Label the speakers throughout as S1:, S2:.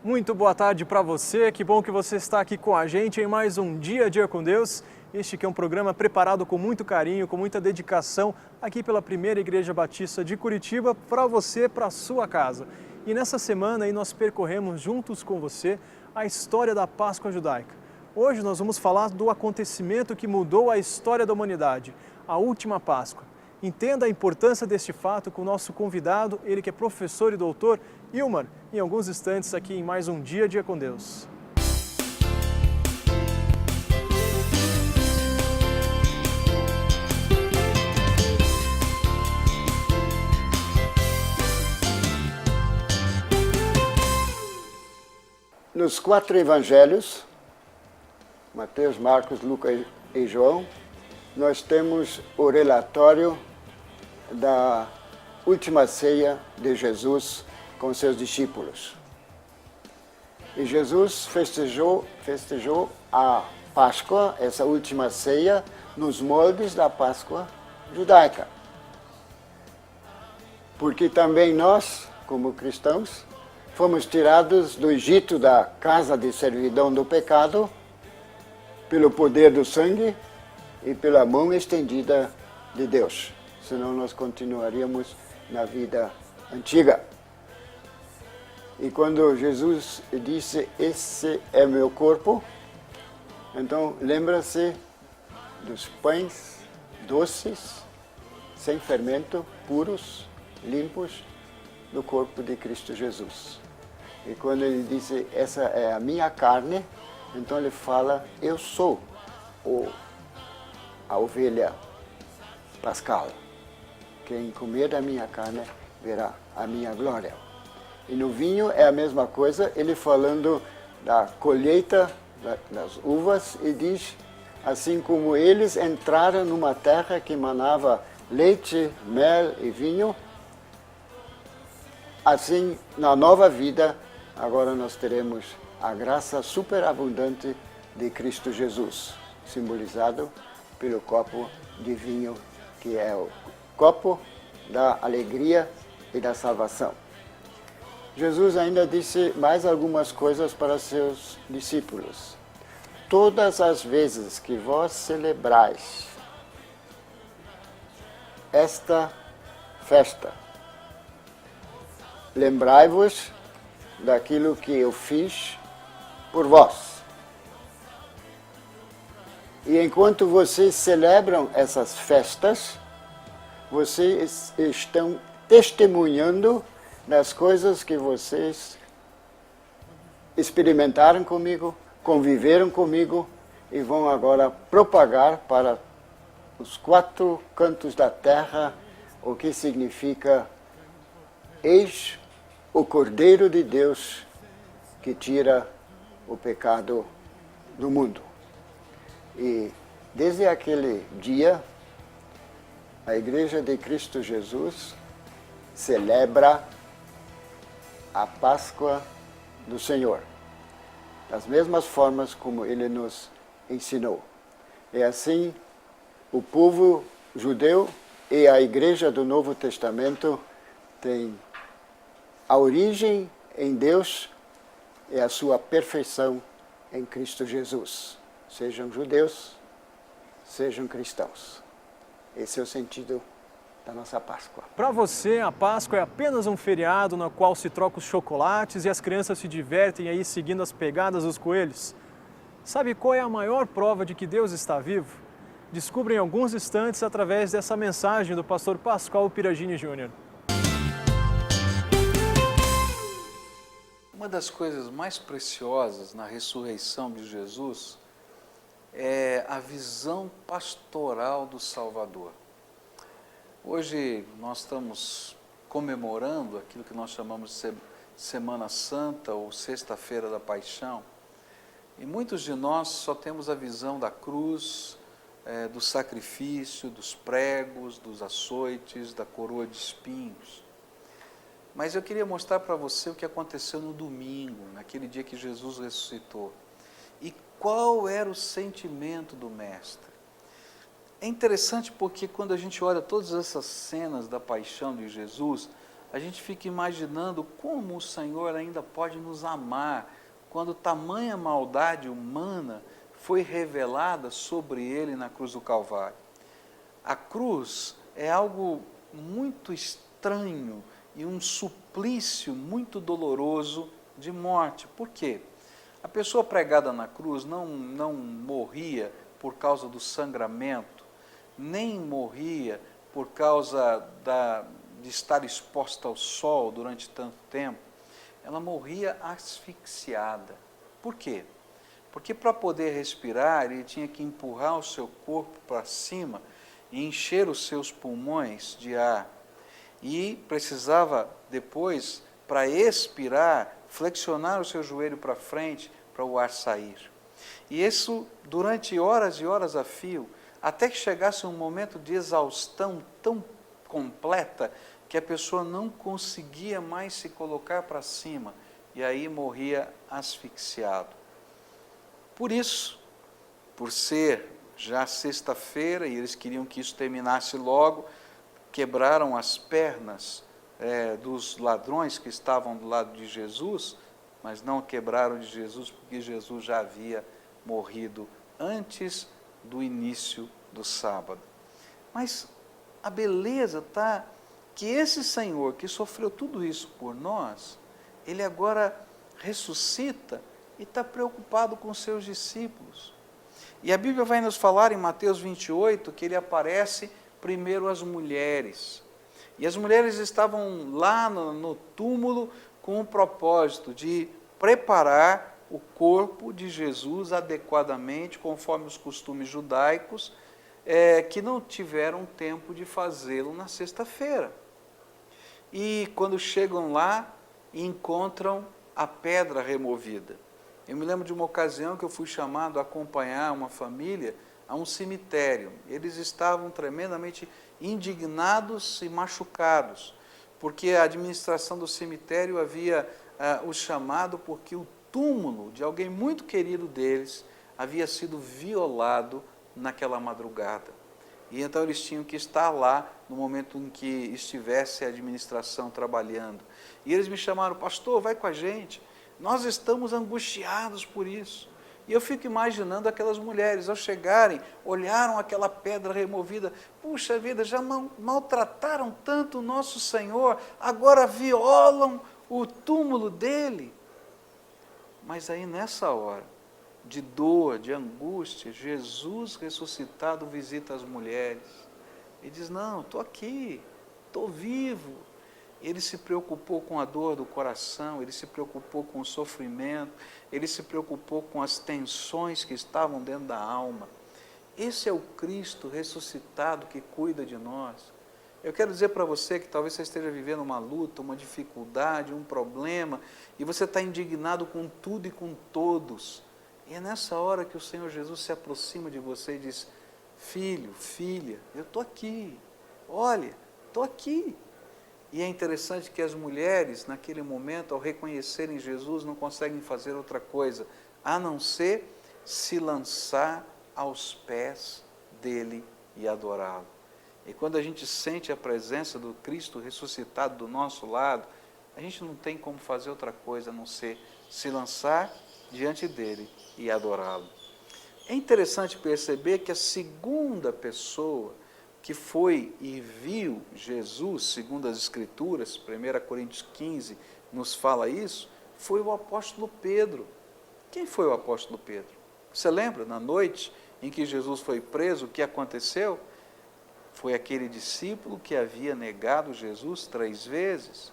S1: Muito boa tarde para você, que bom que você está aqui com a gente em mais um Dia a Dia com Deus. Este que é um programa preparado com muito carinho, com muita dedicação, aqui pela Primeira Igreja Batista de Curitiba, para você, para a sua casa. E nessa semana aí nós percorremos juntos com você a história da Páscoa judaica. Hoje nós vamos falar do acontecimento que mudou a história da humanidade, a última Páscoa. Entenda a importância deste fato com o nosso convidado, ele que é professor e doutor, Ilmar, em alguns instantes aqui em mais um Dia a Dia com Deus.
S2: Nos 4 evangelhos, Mateus, Marcos, Lucas e João, nós temos o relatório da última ceia de Jesus com seus discípulos. E Jesus festejou a Páscoa, essa última ceia, nos moldes da Páscoa judaica. Porque também nós, como cristãos, fomos tirados do Egito, da casa de servidão do pecado, pelo poder do sangue e pela mão estendida de Deus. Senão nós continuaríamos na vida antiga. E quando Jesus disse, esse é meu corpo, então lembra-se dos pães doces, sem fermento, puros, limpos, do corpo de Cristo Jesus. E quando ele disse, essa é a minha carne, então ele fala, eu sou a ovelha pascal. Quem comer da minha carne verá a minha glória. E no vinho é a mesma coisa, ele falando da colheita das uvas e diz, assim como eles entraram numa terra que manava leite, mel e vinho, assim na nova vida, agora nós teremos a graça superabundante de Cristo Jesus, simbolizado pelo copo de vinho, que é o copo da alegria e da salvação. Jesus ainda disse mais algumas coisas para seus discípulos. Todas as vezes que vós celebrais esta festa, lembrai-vos daquilo que eu fiz por vós. E enquanto vocês celebram essas festas, vocês estão testemunhando das coisas que vocês experimentaram comigo, conviveram comigo e vão agora propagar para os 4 cantos da terra o que significa eis o Cordeiro de Deus que tira o pecado do mundo. E desde aquele dia, a Igreja de Cristo Jesus celebra a Páscoa do Senhor, das mesmas formas como Ele nos ensinou. E assim, o povo judeu e a Igreja do Novo Testamento têm a origem em Deus e a sua perfeição em Cristo Jesus. Sejam judeus, sejam cristãos. Esse é o sentido da nossa Páscoa.
S1: Para você, a Páscoa é apenas um feriado no qual se troca os chocolates e as crianças se divertem aí seguindo as pegadas dos coelhos? Sabe qual é a maior prova de que Deus está vivo? Descubra em alguns instantes através dessa mensagem do pastor Pascoal Piragini Júnior.
S3: Uma das coisas mais preciosas na ressurreição de Jesus é a visão pastoral do Salvador. Hoje nós estamos comemorando aquilo que nós chamamos de Semana Santa ou Sexta-feira da Paixão, e muitos de nós só temos a visão da cruz, do sacrifício, dos pregos, dos açoites, da coroa de espinhos. Mas eu queria mostrar para você o que aconteceu no domingo, naquele dia que Jesus ressuscitou. E qual era o sentimento do Mestre? É interessante porque quando a gente olha todas essas cenas da paixão de Jesus, a gente fica imaginando como o Senhor ainda pode nos amar, quando tamanha maldade humana foi revelada sobre Ele na cruz do Calvário. A cruz é algo muito estranho e um suplício muito doloroso de morte. Por quê? A pessoa pregada na cruz não morria por causa do sangramento, nem morria por causa de estar exposta ao sol durante tanto tempo. Ela morria asfixiada. Por quê? Porque para poder respirar, ele tinha que empurrar o seu corpo para cima e encher os seus pulmões de ar. E precisava depois, para expirar, flexionar o seu joelho para frente para o ar sair. E isso durante horas e horas a fio, até que chegasse um momento de exaustão tão completa que a pessoa não conseguia mais se colocar para cima e aí morria asfixiado. Por isso, por ser já sexta-feira e eles queriam que isso terminasse logo, quebraram as pernas dos ladrões que estavam do lado de Jesus, mas não quebraram de Jesus porque Jesus já havia morrido antes do início do sábado. Mas a beleza está que esse Senhor que sofreu tudo isso por nós, Ele agora ressuscita e está preocupado com os seus discípulos. E a Bíblia vai nos falar em Mateus 28 que Ele aparece primeiro às mulheres. E as mulheres estavam lá no túmulo com o propósito de preparar o corpo de Jesus adequadamente, conforme os costumes judaicos, que não tiveram tempo de fazê-lo na sexta-feira. E quando chegam lá, encontram a pedra removida. Eu me lembro de uma ocasião que eu fui chamado a acompanhar uma família a um cemitério. Eles estavam tremendamente indignados e machucados, porque a administração do cemitério havia os chamado porque o túmulo de alguém muito querido deles havia sido violado naquela madrugada. E então eles tinham que estar lá no momento em que estivesse a administração trabalhando. E eles me chamaram: pastor, vai com a gente, nós estamos angustiados por isso. E eu fico imaginando aquelas mulheres, ao chegarem, olharam aquela pedra removida, puxa vida, já maltrataram tanto o nosso Senhor, agora violam o túmulo dele. Mas aí nessa hora, de dor, de angústia, Jesus ressuscitado visita as mulheres e diz: não, estou aqui, estou vivo. Ele se preocupou com a dor do coração, ele se preocupou com o sofrimento, ele se preocupou com as tensões que estavam dentro da alma. Esse é o Cristo ressuscitado que cuida de nós. Eu quero dizer para você que talvez você esteja vivendo uma luta, uma dificuldade, um problema, e você está indignado com tudo e com todos. E é nessa hora que o Senhor Jesus se aproxima de você e diz: filho, filha, eu estou aqui, olha, estou aqui. E é interessante que as mulheres, naquele momento, ao reconhecerem Jesus, não conseguem fazer outra coisa, a não ser se lançar aos pés dele e adorá-lo. E quando a gente sente a presença do Cristo ressuscitado do nosso lado, a gente não tem como fazer outra coisa a não ser se lançar diante dele e adorá-lo. É interessante perceber que a segunda pessoa que foi e viu Jesus, segundo as Escrituras, 1 Coríntios 15 nos fala isso, foi o apóstolo Pedro. Quem foi o apóstolo Pedro? Você lembra, na noite em que Jesus foi preso, o que aconteceu? Foi aquele discípulo que havia negado Jesus 3 vezes,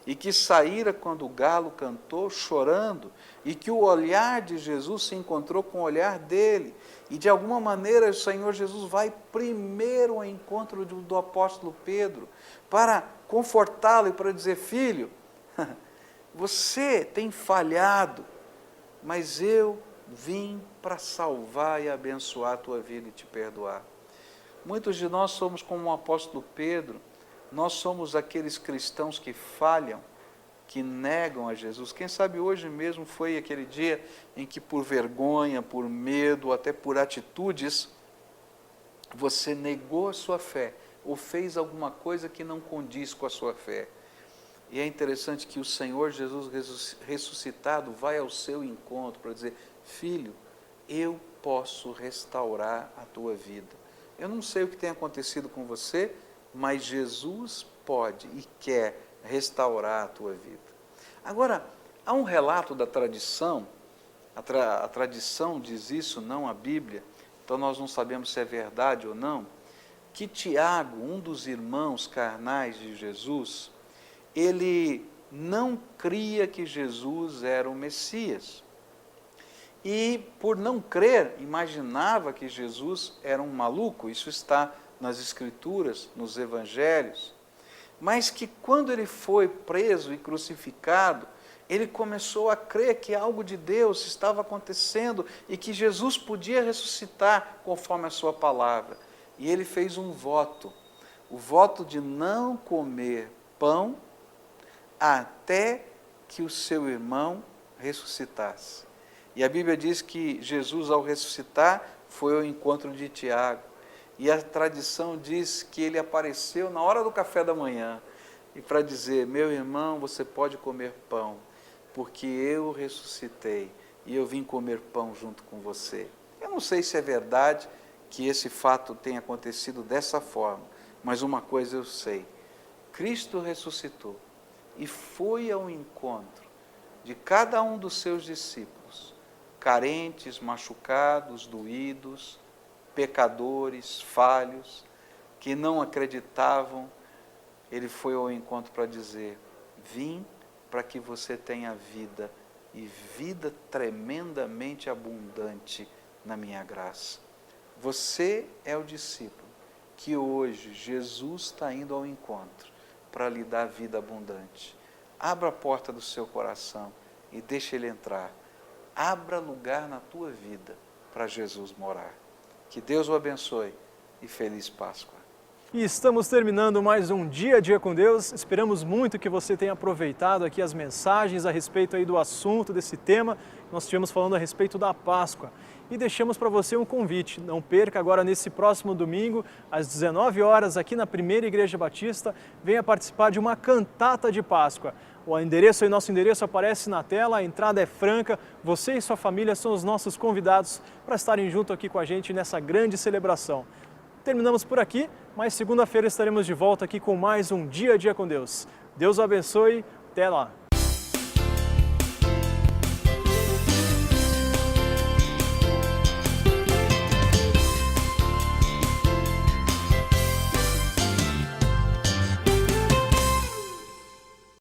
S3: e que saíra quando o galo cantou, chorando, e que o olhar de Jesus se encontrou com o olhar dele, e de alguma maneira o Senhor Jesus vai primeiro ao encontro do apóstolo Pedro, para confortá-lo e para dizer: filho, você tem falhado, mas eu vim para salvar e abençoar a tua vida e te perdoar. Muitos de nós somos como o apóstolo Pedro. Nós somos aqueles cristãos que falham, que negam a Jesus. Quem sabe hoje mesmo foi aquele dia em que, por vergonha, por medo, até por atitudes, você negou a sua fé ou fez alguma coisa que não condiz com a sua fé. E é interessante que o Senhor Jesus ressuscitado vai ao seu encontro para dizer: filho, eu posso restaurar a tua vida. Eu não sei o que tem acontecido com você, mas Jesus pode e quer restaurar a tua vida. Agora, há um relato da tradição, a tradição diz isso, não a Bíblia, então nós não sabemos se é verdade ou não, que Tiago, um dos irmãos carnais de Jesus, ele não cria que Jesus era o Messias. E, por não crer, imaginava que Jesus era um maluco. Isso está nas Escrituras, nos Evangelhos. Mas que quando ele foi preso e crucificado, ele começou a crer que algo de Deus estava acontecendo e que Jesus podia ressuscitar conforme a sua palavra. E ele fez um voto, o voto de não comer pão até que o seu irmão ressuscitasse. E a Bíblia diz que Jesus, ao ressuscitar, foi ao encontro de Tiago. E a tradição diz que ele apareceu na hora do café da manhã, e para dizer: meu irmão, você pode comer pão, porque eu ressuscitei, e eu vim comer pão junto com você. Eu não sei se é verdade que esse fato tenha acontecido dessa forma, mas uma coisa eu sei: Cristo ressuscitou e foi ao encontro de cada um dos seus discípulos, carentes, machucados, doídos, pecadores, falhos, que não acreditavam. Ele foi ao encontro para dizer: vim para que você tenha vida, e vida tremendamente abundante na minha graça. Você é o discípulo que hoje Jesus está indo ao encontro para lhe dar vida abundante. Abra a porta do seu coração e deixe ele entrar. Abra lugar na tua vida para Jesus morar. Que Deus o abençoe e feliz Páscoa.
S1: E estamos terminando mais um Dia a Dia com Deus. Esperamos muito que você tenha aproveitado aqui as mensagens a respeito aí do assunto, desse tema. Nós estivemos falando a respeito da Páscoa. E deixamos para você um convite. Não perca agora nesse próximo domingo, às 19 horas, aqui na Primeira Igreja Batista, venha participar de uma cantata de Páscoa. O endereço aí, nosso endereço aparece na tela, a entrada é franca. Você e sua família são os nossos convidados para estarem junto aqui com a gente nessa grande celebração. Terminamos por aqui, mas segunda-feira estaremos de volta aqui com mais um Dia a Dia com Deus. Deus o abençoe, até lá!